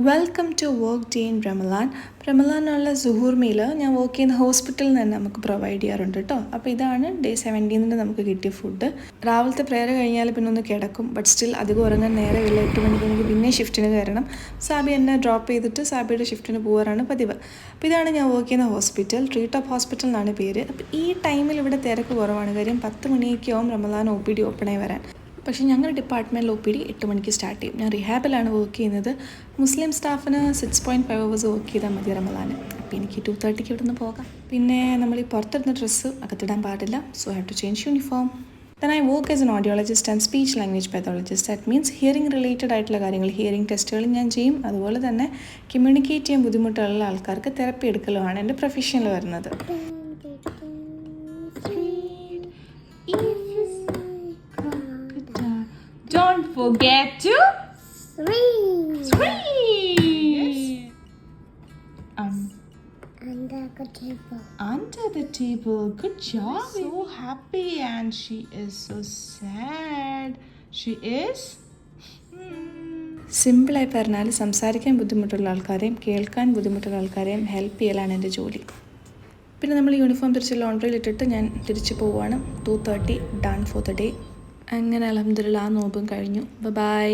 Welcome to work day in Ramadan. റമലാനുള്ള സുഹൂർ meal ഞാൻ വർക്ക് ചെയ്യുന്ന ഹോസ്പിറ്റലിൽ നിന്ന് തന്നെ നമുക്ക് പ്രൊവൈഡ് ചെയ്യാറുണ്ട് കേട്ടോ. അപ്പോൾ ഇതാണ് ഡേ 17 നമുക്ക് കിട്ടിയ ഫുഡ്. രാവിലത്തെ പ്രേയർ കഴിഞ്ഞാൽ പിന്നെ ഒന്ന് കിടക്കും, ബട്ട് സ്റ്റിൽ അധികം ഉറങ്ങാൻ നേരമില്ല. 8 മണിക്ക് എനിക്ക് പിന്നെ ഷിഫ്റ്റിന് കയറണം. സാബി എന്നെ ഡ്രോപ്പ് ചെയ്തിട്ട് സാബിയുടെ ഷിഫ്റ്റിന് പോകാറാണ് പതിവ്. അപ്പോൾ ഇതാണ് ഞാൻ വർക്ക് ചെയ്യുന്ന ഹോസ്പിറ്റൽ, ട്രീ ടോപ്പ് ഹോസ്പിറ്റൽ എന്നാണ് പേര്. അപ്പോൾ ഈ ടൈമിൽ ഇവിടെ തിരക്ക് കുറവാണ്, കാര്യം 10 മണിയൊക്കെ ആവും റമലാൻ OPD ഓപ്പണായി വരാൻ. പക്ഷേ ഞങ്ങളുടെ ഡിപ്പാർട്ട്മെൻറ്റിൽ OPD 8 മണിക്ക് സ്റ്റാർട്ട് ചെയ്യും. ഞാൻ റിഹാബിലാണ് വർക്ക് ചെയ്യുന്നത്. മുസ്ലിം സ്റ്റാഫിന് 6.5 hours വർക്ക് ചെയ്താൽ മതി റമലാന്. അപ്പോൾ എനിക്ക് 2:30 ഇവിടെ നിന്ന് പോകാം. പിന്നെ നമ്മൾ ഈ പുറത്തിടുന്ന ഡ്രസ്സ് അകത്തിടാൻ പാടില്ല, so have to change uniform. Then I work as an audiologist and speech language pathologist. That means hearing related ആയിട്ടുള്ള കാര്യങ്ങൾ, ഹിയറിംഗ് ടെസ്റ്റുകൾ ഞാൻ ചെയ്യും. അതുപോലെ തന്നെ കമ്മ്യൂണിക്കേറ്റ് ചെയ്യാൻ ബുദ്ധിമുട്ടുള്ള ആൾക്കാർക്ക് തെറപ്പി എടുക്കലുമാണ് എൻ്റെ പ്രൊഫഷനിൽ വരുന്നത്. Don't forget to scream. Under the table. Good job. So happy and she is so sad. She is സിമ്പിളായി പറഞ്ഞാൽ സംസാരിക്കാൻ ബുദ്ധിമുട്ടുള്ള ആൾക്കാരെയും കേൾക്കാൻ ബുദ്ധിമുട്ടുള്ള ആൾക്കാരെയും ഹെൽപ്പ് ചെയ്യലാണ് എൻ്റെ ജോലി. പിന്നെ നമ്മൾ യൂണിഫോം തിരിച്ച് ലോണ്ടറിയിലിട്ടിട്ട് ഞാൻ തിരിച്ച് പോവുകയാണ്. 2:30 ഡൺ ഫോർ ദ ഡേ. അങ്ങനെ അൽഹംദുലില്ലാ നോമ്പും കഴിഞ്ഞു. ബൈ.